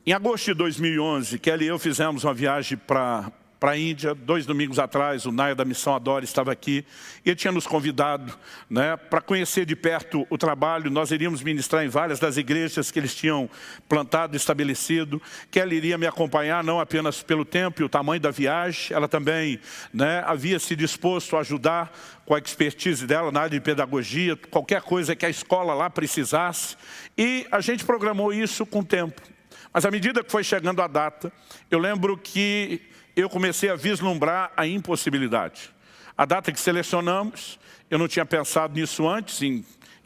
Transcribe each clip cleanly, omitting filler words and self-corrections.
Em agosto de 2011, Kelly e eu fizemos uma viagem para a Índia. 2 domingos atrás, o Naya da Missão Adore estava aqui. E ele tinha nos convidado, né, para conhecer de perto o trabalho. Nós iríamos ministrar em várias das igrejas que eles tinham plantado e estabelecido. Kelly iria me acompanhar, não apenas pelo tempo e o tamanho da viagem. Ela também, né, havia se disposto a ajudar com a expertise dela na área de pedagogia, qualquer coisa que a escola lá precisasse. E a gente programou isso com o tempo. Mas à medida que foi chegando a data, eu lembro que eu comecei a vislumbrar a impossibilidade. A data que selecionamos, eu não tinha pensado nisso antes, em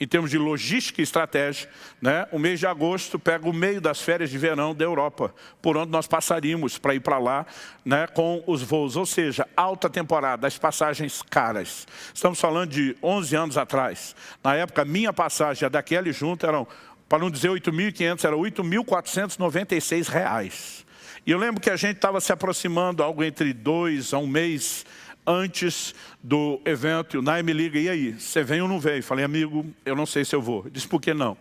termos de logística e estratégia, né? O mês de agosto pega o meio das férias de verão da Europa, por onde nós passaríamos para ir para lá, né, com os voos. Ou seja, alta temporada, as passagens caras. Estamos falando de 11 anos atrás. Na época, minha passagem e a daquele junto eram, para não dizer 8.500, era R$ 8.496. E eu lembro que a gente estava se aproximando algo entre 2 a 1 mês antes do evento. E o Naya me liga, e aí, você vem ou não vem? Eu falei, amigo, eu não sei se eu vou. Ele disse, por que não?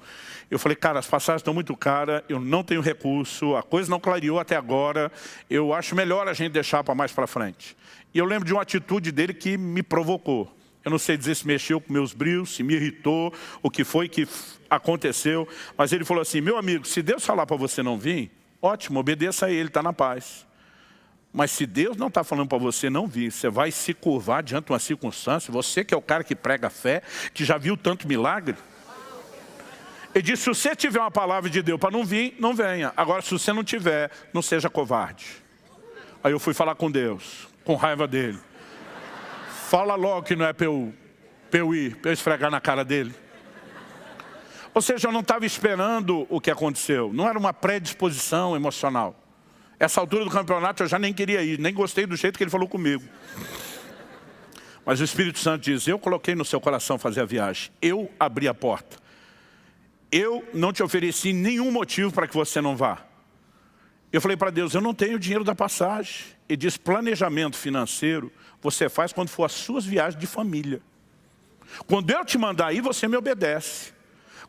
Eu falei, cara, as passagens estão muito caras, eu não tenho recurso, a coisa não clareou até agora, eu acho melhor a gente deixar para mais para frente. E eu lembro de uma atitude dele que me provocou. Eu não sei dizer se mexeu com meus brios, se me irritou, o que foi que aconteceu. Mas ele falou assim, meu amigo, se Deus falar para você não vir, ótimo, obedeça a Ele, está na paz. Mas se Deus não está falando para você não vir, você vai se curvar diante de uma circunstância, você que é o cara que prega fé, que já viu tanto milagre. Ele disse, se você tiver uma palavra de Deus para não vir, não venha. Agora, se você não tiver, não seja covarde. Aí eu fui falar com Deus, com raiva dele. Fala logo que não é para eu ir, para eu esfregar na cara dele. Ou seja, eu não estava esperando o que aconteceu. Não era uma predisposição emocional. Essa altura do campeonato eu já nem queria ir, nem gostei do jeito que ele falou comigo. Mas o Espírito Santo diz, eu coloquei no seu coração fazer a viagem. Eu abri a porta. Eu não te ofereci nenhum motivo para que você não vá. Eu falei para Deus, eu não tenho dinheiro da passagem. Ele diz, planejamento financeiro você faz quando for as suas viagens de família. Quando eu te mandar ir, você me obedece.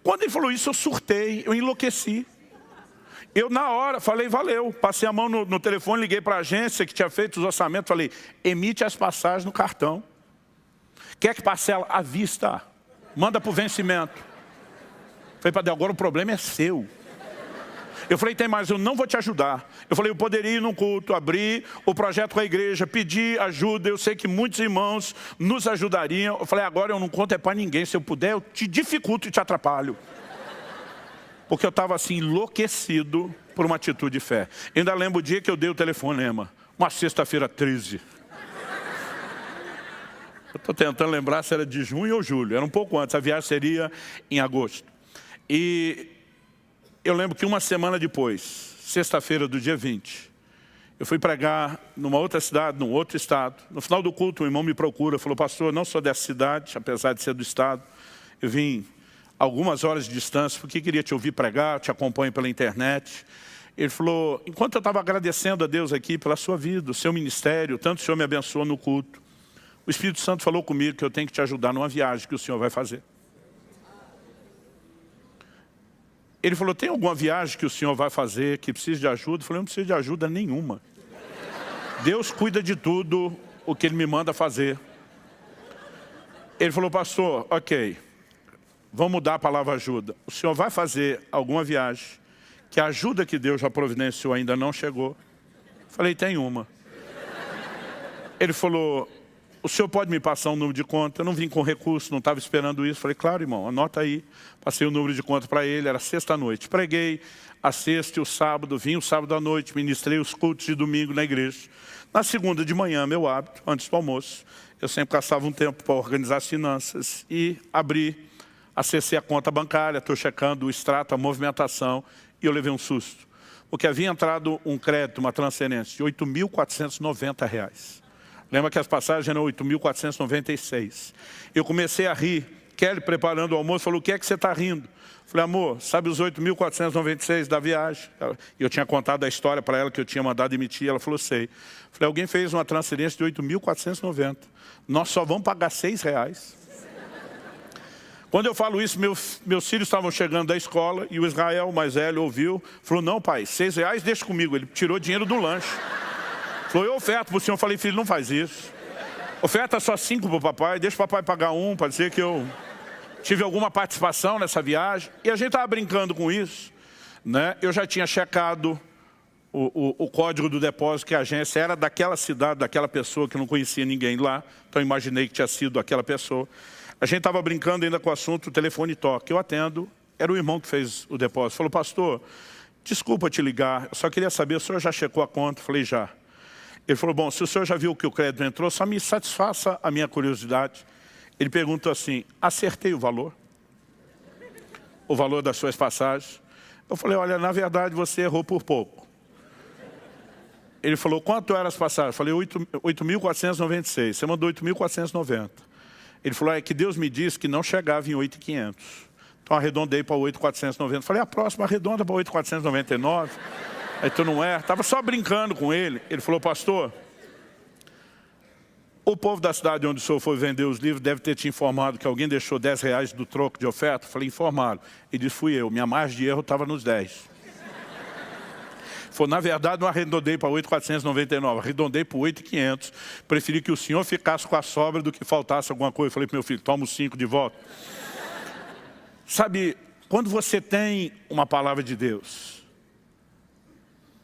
Quando ele falou isso, eu surtei, eu enlouqueci. Eu, na hora, falei, valeu. Passei a mão no telefone, liguei para a agência que tinha feito os orçamentos, falei, emite as passagens no cartão. Quer que parcela à vista? Manda para o vencimento. Falei para Deus, agora o problema é seu. Eu falei, tem mais, eu não vou te ajudar. Eu falei, eu poderia ir num culto, abrir o projeto com a igreja, pedir ajuda. Eu sei que muitos irmãos nos ajudariam. Eu falei, agora eu não conto é para ninguém. Se eu puder, eu te dificulto e te atrapalho. Porque eu estava assim, enlouquecido por uma atitude de fé. Ainda lembro o dia que eu dei o telefonema. Uma sexta-feira 13. Eu estou tentando lembrar se era de junho ou julho. Era um pouco antes, a viagem seria em agosto. E eu lembro que uma semana depois, sexta-feira do dia 20, eu fui pregar numa outra cidade, num outro estado. No final do culto, um irmão me procura, falou, pastor, eu não sou dessa cidade, apesar de ser do estado. Eu vim algumas horas de distância, porque queria te ouvir pregar, te acompanho pela internet. Ele falou, enquanto eu estava agradecendo a Deus aqui pela sua vida, o seu ministério, tanto o Senhor me abençoou no culto, o Espírito Santo falou comigo que eu tenho que te ajudar numa viagem que o Senhor vai fazer. Ele falou, tem alguma viagem que o senhor vai fazer que precisa de ajuda? Eu falei, não preciso de ajuda nenhuma. Deus cuida de tudo o que Ele me manda fazer. Ele falou, pastor, ok, vamos mudar a palavra ajuda. O senhor vai fazer alguma viagem que a ajuda que Deus já providenciou ainda não chegou? Eu falei, tem uma. Ele falou, o senhor pode me passar um número de conta? Eu não vim com recurso, não estava esperando isso. Falei, claro, irmão, anota aí. Passei o número de conta para ele, era sexta-noite. Preguei a sexta e o sábado, vim o sábado à noite, ministrei os cultos de domingo na igreja. Na segunda de manhã, meu hábito, antes do almoço, eu sempre gastava um tempo para organizar as finanças e abri, acessei a conta bancária, estou checando o extrato, a movimentação, e eu levei um susto. Porque havia entrado um crédito, uma transferência de R$ 8.490. Lembra que as passagens eram 8.496. Eu comecei a rir. Kelly, preparando o almoço, falou, o que é que você está rindo? Falei, amor, sabe os 8.496 da viagem? E eu tinha contado a história para ela que eu tinha mandado emitir. Ela falou, sei. Falei, alguém fez uma transferência de 8.490. Nós só vamos pagar R$ 6. Quando eu falo isso, meus filhos estavam chegando da escola e o Israel, o mais velho, ouviu. Falou, não pai, R$6 deixa comigo. Ele tirou dinheiro do lanche. Falou, eu oferto para o senhor. Eu falei, filho, não faz isso. Oferta só 5 para o papai, deixa o papai pagar 1 para dizer que eu tive alguma participação nessa viagem. E a gente estava brincando com isso, né? Eu já tinha checado o código do depósito, que a agência era daquela cidade, daquela pessoa que eu não conhecia ninguém lá. Então eu imaginei que tinha sido aquela pessoa. A gente estava brincando ainda com o assunto, o telefone toca. Eu atendo, era o irmão que fez o depósito. Falou, pastor, desculpa te ligar, eu só queria saber, o senhor já checou a conta? Eu falei, já. Ele falou, bom, se o senhor já viu que o crédito entrou, só me satisfaça a minha curiosidade. Ele perguntou assim, acertei o valor? O valor das suas passagens? Eu falei, olha, na verdade você errou por pouco. Ele falou, quanto eram as passagens? Eu falei, 8.496, você mandou 8.490. Ele falou, é que Deus me disse que não chegava em 8.500. Então arredondei para 8.490. Falei, a próxima arredonda para 8.499. Aí tu não é. Estava só brincando com ele. Ele falou, pastor, o povo da cidade onde o senhor foi vender os livros deve ter te informado que alguém deixou R$10 do troco de oferta. Falei, informaram. Ele disse, fui eu. Minha margem de erro estava nos 10. Falou, na verdade, não arredondei para 8.499, arredondei para 8.500. Preferi que o senhor ficasse com a sobra do que faltasse alguma coisa. Falei para meu filho, toma os 5 de volta. Sabe, quando você tem uma palavra de Deus,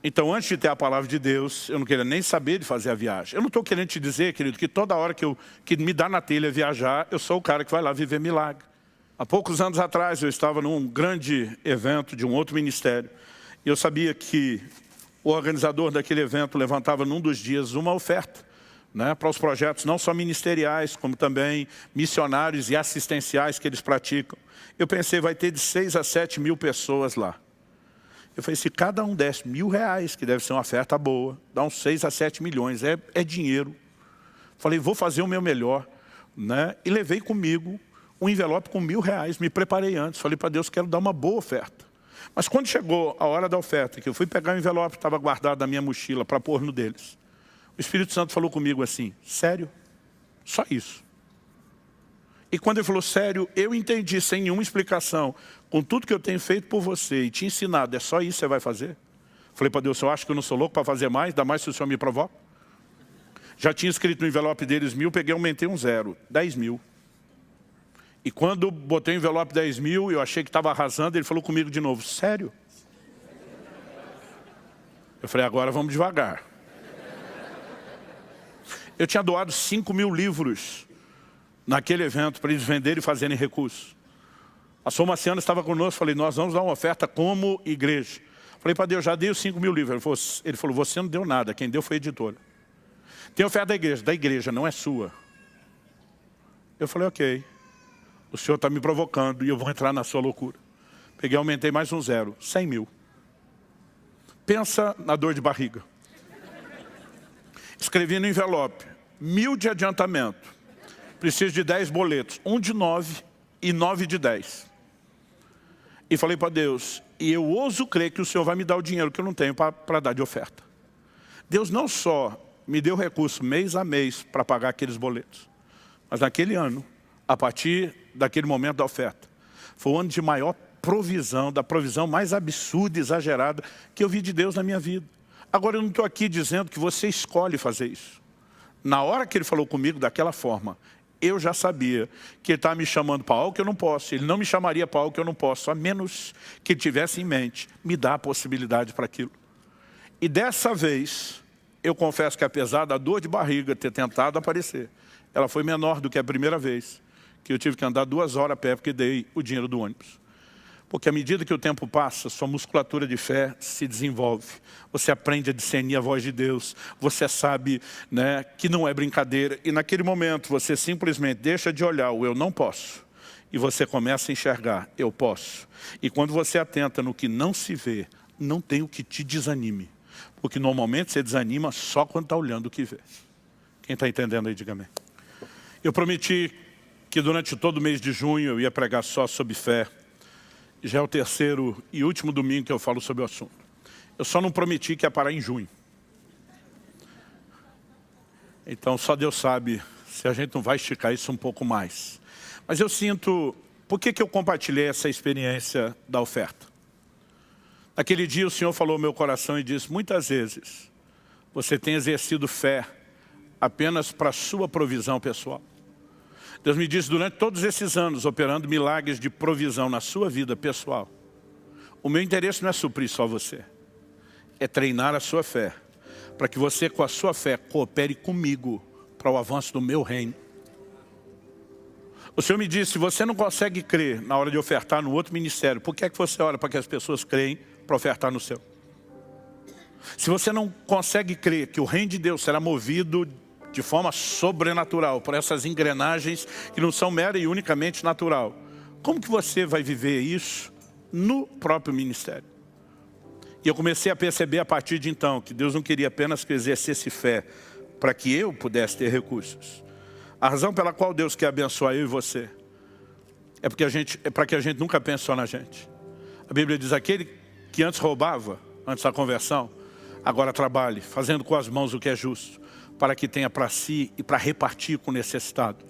então antes de ter a palavra de Deus, eu não queria nem saber de fazer a viagem. Eu não estou querendo te dizer, querido, que toda hora que me dá na telha viajar, eu sou o cara que vai lá viver milagre. Há poucos anos atrás, eu estava num grande evento de um outro ministério. E eu sabia que o organizador daquele evento levantava num dos dias uma oferta, né, para os projetos não só ministeriais, como também missionários e assistenciais que eles praticam. Eu pensei, vai ter de 6 a 7 mil pessoas lá. Eu falei, se cada um desse R$1.000, que deve ser uma oferta boa, dá uns 6 a 7 milhões, é dinheiro. Falei, vou fazer o meu melhor, né? E levei comigo um envelope com R$1.000, me preparei antes. Falei para Deus, quero dar uma boa oferta. Mas quando chegou a hora da oferta, que eu fui pegar o envelope que estava guardado na minha mochila para pôr no deles, o Espírito Santo falou comigo assim, sério? Só isso. E quando ele falou sério, eu entendi sem nenhuma explicação, com tudo que eu tenho feito por você e te ensinado, é só isso que você vai fazer? Falei para Deus, eu acho que eu não sou louco para fazer mais, ainda mais se o Senhor me provoca. Já tinha escrito no envelope deles 1.000, peguei e aumentei um 0, 10.000. E quando botei o envelope 10.000, eu achei que estava arrasando, ele falou comigo de novo, sério? Eu falei, agora vamos devagar. Eu tinha doado 5.000 livros naquele evento para eles venderem e fazerem recursos. A Somaciana estava conosco, falei, nós vamos dar uma oferta como igreja. Falei para Deus, já dei os 5.000 livros. Ele falou, você não deu nada, quem deu foi a editora. Tem oferta da igreja, não é sua. Eu falei, ok. O senhor está me provocando e eu vou entrar na sua loucura. Peguei e aumentei mais um 0, 100.000. Pensa na dor de barriga. Escrevi no envelope, 1.000 de adiantamento. Preciso de 10 boletos, 1 de 9 e 9 de 10. E falei para Deus, e eu ouso crer que o Senhor vai me dar o dinheiro que eu não tenho para dar de oferta. Deus não só me deu recurso mês a mês para pagar aqueles boletos, mas naquele ano, a partir daquele momento da oferta, foi o ano de maior provisão, da provisão mais absurda e exagerada que eu vi de Deus na minha vida. Agora eu não estou aqui dizendo que você escolhe fazer isso. Na hora que ele falou comigo daquela forma, eu já sabia que ele estava me chamando para algo que eu não posso. Ele não me chamaria para algo que eu não posso, a menos que ele tivesse em mente me dar a possibilidade para aquilo. E dessa vez, eu confesso que apesar da dor de barriga ter tentado aparecer, ela foi menor do que a primeira vez, que eu tive que andar 2 horas a pé porque dei o dinheiro do ônibus. Porque à medida que o tempo passa, sua musculatura de fé se desenvolve. Você aprende a discernir a voz de Deus. Você sabe, né, que não é brincadeira. E naquele momento você simplesmente deixa de olhar o eu não posso. E você começa a enxergar, eu posso. E quando você atenta no que não se vê, não tem o que te desanime. Porque normalmente você desanima só quando está olhando o que vê. Quem está entendendo aí, diga amém. Eu prometi que durante todo o mês de junho eu ia pregar só sobre fé. Já é o 3º e último domingo que eu falo sobre o assunto. Eu só não prometi que ia parar em junho. Então só Deus sabe se a gente não vai esticar isso um pouco mais. Mas eu sinto Por que eu compartilhei essa experiência da oferta? Naquele dia o Senhor falou ao meu coração e disse, muitas vezes você tem exercido fé apenas para a sua provisão pessoal. Deus me disse, durante todos esses anos, operando milagres de provisão na sua vida pessoal, o meu interesse não é suprir só você, é treinar a sua fé, para que você com a sua fé coopere comigo para o avanço do meu reino. O Senhor me disse, se você não consegue crer na hora de ofertar no outro ministério, por que é que você ora para que as pessoas creem para ofertar no seu? Se você não consegue crer que o reino de Deus será movido de forma sobrenatural por essas engrenagens que não são mera e unicamente natural, como que você vai viver isso no próprio ministério? E eu comecei a perceber a partir de então que Deus não queria apenas que eu exercesse fé para que eu pudesse ter recursos. A razão pela qual Deus quer abençoar eu e você é para que a gente nunca pense só na gente. A Bíblia diz, aquele que antes roubava, antes da conversão, agora trabalhe, fazendo com as mãos o que é justo, para que tenha para si e para repartir com o necessitado.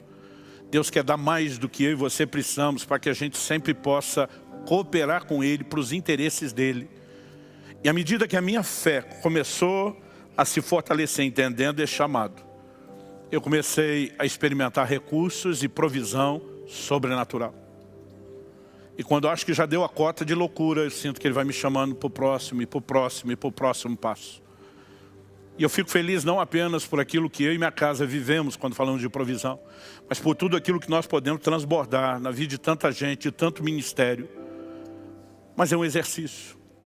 Deus quer dar mais do que eu e você precisamos, para que a gente sempre possa cooperar com Ele para os interesses dEle. E à medida que a minha fé começou a se fortalecer, entendendo esse chamado, eu comecei a experimentar recursos e provisão sobrenatural. E quando eu acho que já deu a cota de loucura, eu sinto que Ele vai me chamando para o próximo, e para o próximo, e para o próximo passo. E eu fico feliz não apenas por aquilo que eu e minha casa vivemos quando falamos de provisão, mas por tudo aquilo que nós podemos transbordar na vida de tanta gente, de tanto ministério. Mas é um exercício.